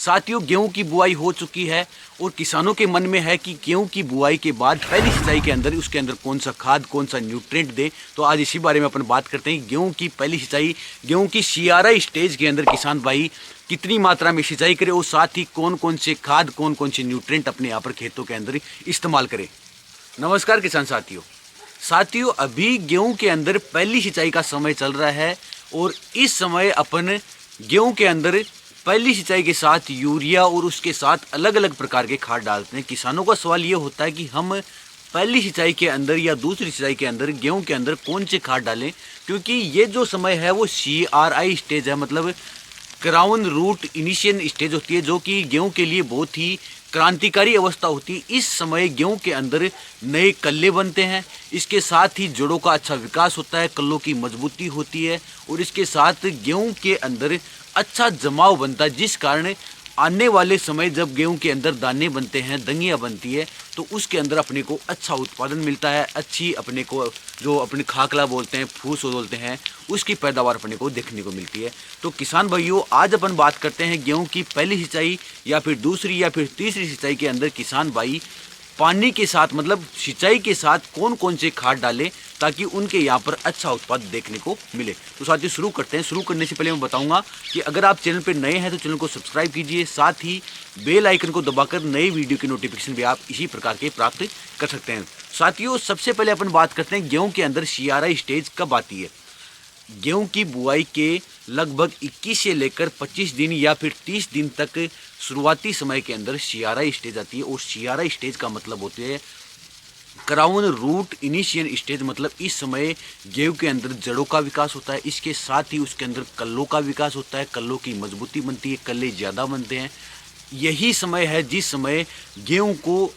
साथियों, गेहूं की बुआई हो चुकी है और किसानों के मन में है कि गेहूं की बुआई के बाद पहली सिंचाई के अंदर उसके अंदर कौन सा खाद, कौन सा न्यूट्रिएंट दे। तो आज इसी बारे में अपन बात करते हैं। गेहूं की पहली सिंचाई, गेहूं की CRI स्टेज के अंदर किसान भाई कितनी मात्रा में सिंचाई करे और साथ ही कौन कौन से खाद, कौन कौन से न्यूट्रिएंट अपने यहाँ पर खेतों के अंदर इस्तेमाल करे। नमस्कार किसान साथियों, अभी गेहूं के अंदर पहली सिंचाई का समय चल रहा है और इस समय अपन गेहूं के अंदर पहली सिंचाई के साथ यूरिया और उसके साथ अलग अलग प्रकार के खाद डालते हैं। किसानों का सवाल ये होता है कि हम पहली सिंचाई के अंदर या दूसरी सिंचाई के अंदर गेहूं के अंदर कौन से खाद डालें, क्योंकि ये जो समय है वो CRI स्टेज है, मतलब क्राउन रूट इनिशियल स्टेज होती है, जो कि गेहूं के लिए बहुत ही क्रांतिकारी अवस्था होती है। इस समय गेहूं के अंदर नए कल्ले बनते हैं, इसके साथ ही जड़ों का अच्छा विकास होता है, कल्लों की मजबूती होती है और इसके साथ गेहूं के अंदर अच्छा जमाव बनता है, जिस कारण आने वाले समय जब गेहूं के अंदर दाने बनते हैं, दंगियाँ बनती है, तो उसके अंदर अपने को अच्छा उत्पादन मिलता है, अच्छी अपने को जो अपने खाकला बोलते हैं, फूस बोलते हैं, उसकी पैदावार अपने को देखने को मिलती है। तो किसान भाइयों, आज अपन बात करते हैं गेहूं की पहली सिंचाई या फिर दूसरी या फिर तीसरी सिंचाई के अंदर किसान भाई पानी के साथ, मतलब सिंचाई के साथ कौन कौन से खाद डालें ताकि उनके यहाँ पर अच्छा उत्पाद देखने को मिले। तो साथियों, शुरू करते हैं। शुरू करने से पहले मैं बताऊंगा कि अगर आप चैनल पर नए हैं तो चैनल को सब्सक्राइब कीजिए, साथ ही बेल आइकन को दबाकर नए वीडियो की नोटिफिकेशन भी आप इसी प्रकार के प्राप्त कर सकते हैं। साथियों, सबसे पहले अपन बात करते हैं गेहूँ के अंदर CRI स्टेज कब आती है। गेहूं की बुआई के लगभग 21 से लेकर 25 दिन या फिर 30 दिन तक शुरुआती समय के अंदर CRI स्टेज आती है और CRI स्टेज का मतलब होती है क्राउन रूट इनिशियल स्टेज, मतलब इस समय गेहूं के अंदर जड़ों का विकास होता है, इसके साथ ही उसके अंदर कल्लों का विकास होता है, कल्लों की मजबूती बनती है, कल्ले ज़्यादा बनते हैं। यही समय है जिस समय गेहूं को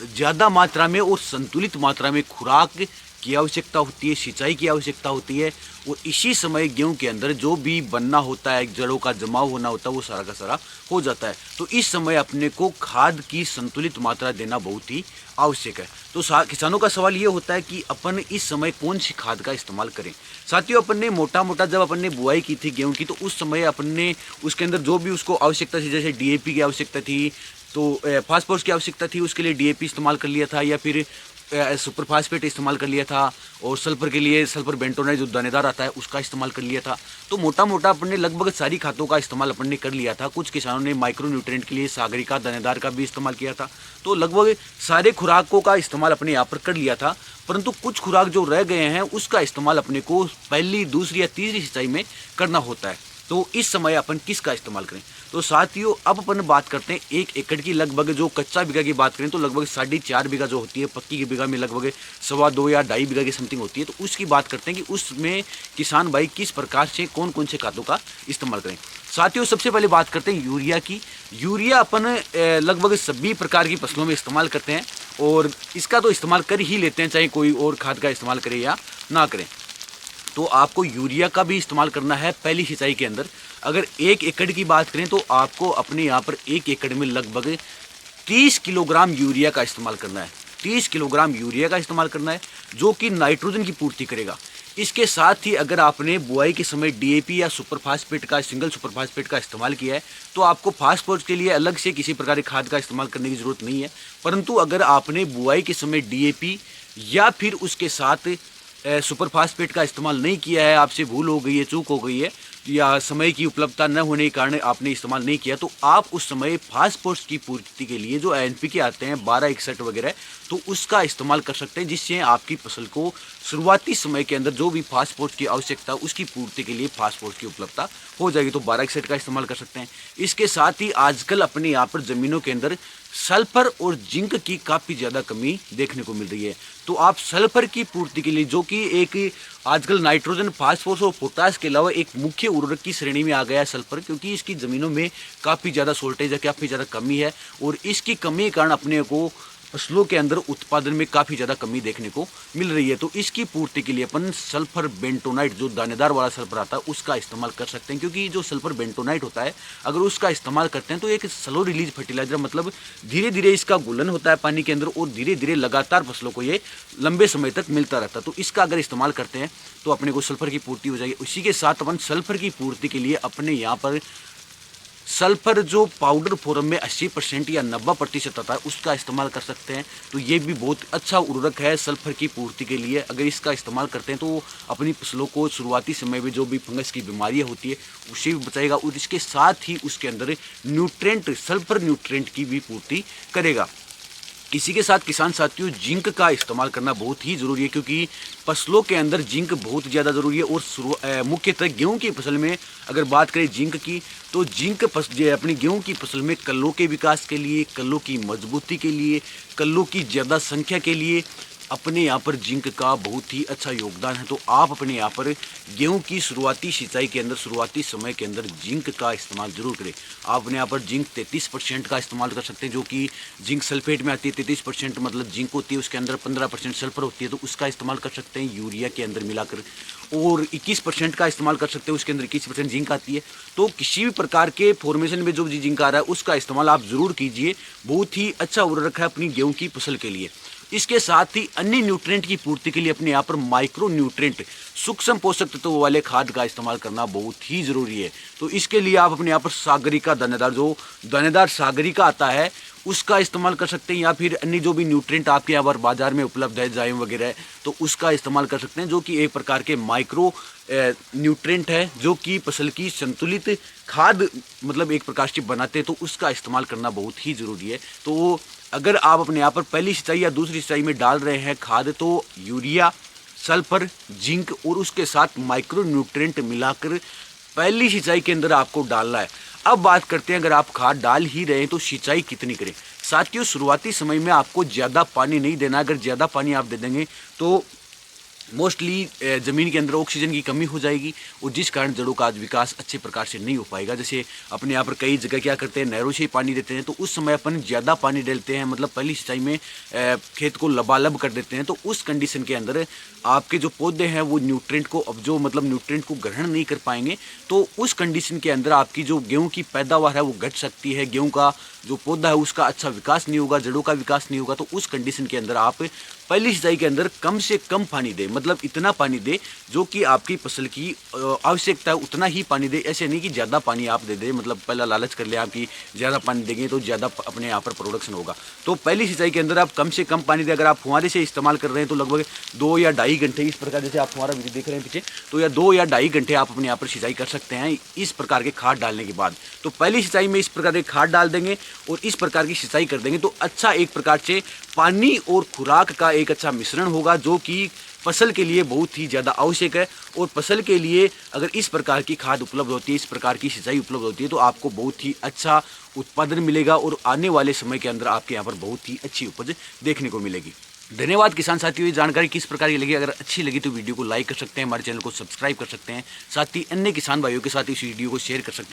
ज़्यादा मात्रा में और संतुलित मात्रा में खुराक की आवश्यकता होती है, सिंचाई की आवश्यकता होती है और इसी समय गेहूं के अंदर जो भी बनना होता है, जड़ों का जमाव होना होता है, वो सारा का सारा हो जाता है। तो इस समय अपने को खाद की संतुलित मात्रा देना बहुत ही आवश्यक है। तो किसानों का सवाल ये होता है कि अपन इस समय कौन सी खाद का इस्तेमाल करें। साथियों, अपन ने मोटा मोटा जब अपन ने बुआई की थी गेहूं की, तो उस समय अपन ने उसके अंदर जो भी उसको आवश्यकता थी, जैसे DAP की आवश्यकता थी, तो फास्फोरस की आवश्यकता थी, उसके लिए DAP इस्तेमाल कर लिया था या फिर सुपर फास्फेट इस्तेमाल कर लिया था और सल्फर के लिए सल्फर बेंटोनाइट जो दानेदार आता है उसका इस्तेमाल कर लिया था। तो मोटा मोटा अपन ने लगभग सारी खादों का इस्तेमाल अपन ने कर लिया था। कुछ किसानों ने माइक्रो न्यूट्रिएंट के लिए सागरिका दानेदार का भी इस्तेमाल किया था। तो लगभग सारे खुराकों का इस्तेमाल अपने यहाँ पर कर लिया था, परंतु कुछ खुराक जो रह गए हैं उसका इस्तेमाल अपने को पहली, दूसरी या तीसरी सिंचाई में करना होता है। तो इस समय अपन किसका इस्तेमाल करें। तो साथियों, अब अपन बात करते हैं 1 एकड़ की। लगभग जो कच्चा बीघा की बात करें तो लगभग 4.5 बीघा जो होती है, पक्की की बीघा में लगभग 2.25 या 2.5 बीघा की समथिंग होती है। तो उसकी बात करते हैं कि उसमें किसान भाई किस प्रकार से कौन कौन से खादों का इस्तेमाल करें। साथियों, सबसे पहले बात करते हैं यूरिया की। यूरिया अपन लगभग सभी प्रकार की फसलों में इस्तेमाल करते हैं और इसका तो इस्तेमाल कर ही लेते हैं, चाहे कोई और खाद का इस्तेमाल करे या ना करें। तो आपको यूरिया का भी इस्तेमाल करना है पहली सिंचाई के अंदर। अगर 1 एकड़ की बात करें तो आपको अपने यहाँ पर 1 एकड़ में लगभग 30 किलोग्राम यूरिया का इस्तेमाल करना है। 30 किलोग्राम यूरिया का इस्तेमाल करना है, जो कि नाइट्रोजन की पूर्ति करेगा। इसके साथ ही अगर आपने बुआई के समय DAP या सुपर फास्फेट का, सिंगल सुपर फास्फेट का इस्तेमाल किया है, तो आपको फास्फोरस के लिए अलग से किसी प्रकार की खाद का इस्तेमाल करने की ज़रूरत नहीं है। परंतु अगर आपने बुआई के समय DAP या फिर उसके साथ सुपर फास्फेट का इस्तेमाल नहीं किया है, आपसे भूल हो गई है, चूक हो गई है या समय की उपलब्धता न होने के कारण आपने इस्तेमाल नहीं किया, तो आप उस समय फास्फोरस की पूर्ति के लिए जो NPK आते हैं 1261 वगैरह, तो उसका इस्तेमाल कर सकते हैं, जिससे आपकी फसल को शुरुआती समय के अंदर जो भी फास्फोरस की आवश्यकता उसकी पूर्ति के लिए फास्फोरस की उपलब्धता हो जाएगी। तो 1261 का इस्तेमाल कर सकते हैं। इसके साथ ही आजकल अपने यहाँ पर ज़मीनों के अंदर सल्फर और जिंक की काफ़ी ज़्यादा कमी देखने को मिल रही है। तो आप सल्फर की पूर्ति के लिए, जो कि एक आजकल नाइट्रोजन, फास्फोरस और पोटास के अलावा एक मुख्य उर्वरक की श्रेणी में आ गया है सल्फर, क्योंकि इसकी ज़मीनों में काफ़ी ज़्यादा शॉर्टेज है, काफ़ी ज़्यादा कमी है और इसकी कमी के कारण अपने को फसलों के अंदर उत्पादन में काफ़ी ज़्यादा कमी देखने को मिल रही है। तो इसकी पूर्ति के लिए अपन सल्फर बेंटोनाइट, जो दानेदार वाला सल्फर आता है, उसका इस्तेमाल कर सकते हैं। क्योंकि जो सल्फर बेंटोनाइट होता है, अगर उसका इस्तेमाल करते हैं तो एक स्लो रिलीज फर्टिलाइजर, मतलब धीरे धीरे इसका घुलन होता है पानी के अंदर और धीरे धीरे लगातार फसलों को ये लंबे समय तक मिलता रहता है। तो इसका अगर इस्तेमाल करते हैं तो अपने को सल्फर की पूर्ति हो जाएगी। उसी के साथ अपन सल्फर की पूर्ति के लिए अपने यहाँ पर सल्फर जो पाउडर फॉर्म में 80% या 90% आता है उसका इस्तेमाल कर सकते हैं। तो ये भी बहुत अच्छा उर्वरक है सल्फर की पूर्ति के लिए। अगर इसका इस्तेमाल करते हैं तो अपनी फसलों को शुरुआती समय में जो भी फंगस की बीमारियां होती है उससे भी बचाएगा और इसके साथ ही उसके अंदर न्यूट्रेंट सल्फर न्यूट्रेंट की भी पूर्ति करेगा। इसी के साथ किसान साथियों जिंक का इस्तेमाल करना बहुत ही ज़रूरी है, क्योंकि फसलों के अंदर जिंक बहुत ज़्यादा ज़रूरी है। और मुख्यतः गेहूं की फसल में अगर बात करें जिंक की, तो जिंक अपनी गेहूं की फसल में कल्लों के विकास के लिए, कल्लों की मजबूती के लिए, कल्लों की ज़्यादा संख्या के लिए अपने यहाँ पर जिंक का बहुत ही अच्छा योगदान है। तो आप अपने यहाँ पर गेहूं की शुरुआती सिंचाई के अंदर, शुरुआती समय के अंदर जिंक का इस्तेमाल जरूर करें। आप अपने यहाँ पर जिंक 33% का इस्तेमाल कर सकते हैं, जो कि जिंक सल्फेट में आती है। 33% मतलब जिंक होती है, उसके अंदर 15% सल्फर होती है, तो उसका इस्तेमाल कर सकते हैं यूरिया के अंदर मिलाकर। और 21% का इस्तेमाल कर सकते हैं, उसके अंदर 21% जिंक आती है। तो किसी भी प्रकार के फॉर्मेशन में जो जिंक आ रहा है उसका इस्तेमाल आप ज़रूर कीजिए। बहुत ही अच्छा उर्वरक है अपनी गेहूँ की फसल के लिए। इसके साथ ही अन्य न्यूट्रिएंट की पूर्ति के लिए अपने यहाँ पर माइक्रो न्यूट्रिएंट सूक्ष्म पोषक तत्वों वाले खाद का इस्तेमाल करना बहुत ही ज़रूरी है। तो इसके लिए आप अपने यहाँ पर सागरिका दानेदार, जो दानेदार सागरिका आता है उसका इस्तेमाल कर सकते हैं, या फिर अन्य जो भी न्यूट्रिएंट आपके यहाँ पर बाजार में उपलब्ध है जाइम वगैरह, तो उसका इस्तेमाल कर सकते हैं, जो कि एक प्रकार के माइक्रो न्यूट्रिएंट है जो कि फसल की संतुलित खाद मतलब एक प्रकार से बनाते हैं। तो उसका इस्तेमाल करना बहुत ही ज़रूरी है। तो अगर आप अपने यहाँ पर पहली सिंचाई या दूसरी सिंचाई में डाल रहे हैं खाद, तो यूरिया, सल्फर, जिंक और उसके साथ माइक्रो न्यूट्रिएंट मिलाकर पहली सिंचाई के अंदर आपको डालना है। अब बात करते हैं अगर आप खाद डाल ही रहे हैं तो सिंचाई कितनी करें। साथियों शुरुआती समय में आपको ज़्यादा पानी नहीं देना। अगर ज़्यादा पानी आप दे देंगे तो मोस्टली ज़मीन के अंदर ऑक्सीजन की कमी हो जाएगी और जिस कारण जड़ों का विकास अच्छे प्रकार से नहीं हो पाएगा। जैसे अपने यहाँ पर कई जगह क्या करते हैं, नहरों से ही पानी देते हैं, तो उस समय अपन ज़्यादा पानी डालते हैं, मतलब पहली सिंचाई में खेत को लबालब कर देते हैं। तो उस कंडीशन के अंदर आपके जो पौधे हैं वो न्यूट्रिएंट को न्यूट्रिएंट को ग्रहण नहीं कर पाएंगे। तो उस कंडीशन के अंदर आपकी जो गेहूँ की पैदावार है वो घट सकती है। गेहूँ का जो पौधा है उसका अच्छा विकास नहीं होगा, जड़ों का विकास नहीं होगा। तो उस कंडीशन के अंदर आप पहली सिंचाई के अंदर कम से कम पानी दें, मतलब इतना पानी दें जो कि आपकी फसल की आवश्यकता है उतना ही पानी दें। ऐसे नहीं कि ज़्यादा पानी आप दे दें, मतलब पहला लालच कर ले आपकी ज़्यादा पानी देंगे तो ज़्यादा अपने यहाँ पर प्रोडक्शन होगा। तो पहली सिंचाई के अंदर आप कम से कम पानी दें। अगर आप फुहारे से इस्तेमाल कर रहे हैं तो लगभग 2 या 2.5 घंटे इस प्रकार, जैसे आप हमारा वीडियो देख रहे हैं पीछे, तो या 2 या 2.5 घंटे आप अपने यहाँ पर सिंचाई कर सकते हैं इस प्रकार के खाद डालने के बाद। तो पहली सिंचाई में इस प्रकार के खाद डाल देंगे और इस प्रकार की सिंचाई कर देंगे तो अच्छा एक प्रकार से पानी और खुराक का एक अच्छा मिश्रण होगा, जो कि फसल के लिए बहुत ही ज़्यादा आवश्यक है। और फसल के लिए अगर इस प्रकार की खाद उपलब्ध होती है, इस प्रकार की सिंचाई उपलब्ध होती है, तो आपको बहुत ही अच्छा उत्पादन मिलेगा और आने वाले समय के अंदर आपके यहाँ पर बहुत ही अच्छी उपज देखने को मिलेगी। धन्यवाद किसान साथियों, ये जानकारी किस प्रकार की लगी। अगर अच्छी लगी तो वीडियो को लाइक कर सकते हैं, हमारे चैनल को सब्सक्राइब कर सकते हैं, साथ ही अन्य किसान भाइयों के साथ इस वीडियो को शेयर कर सकते हैं।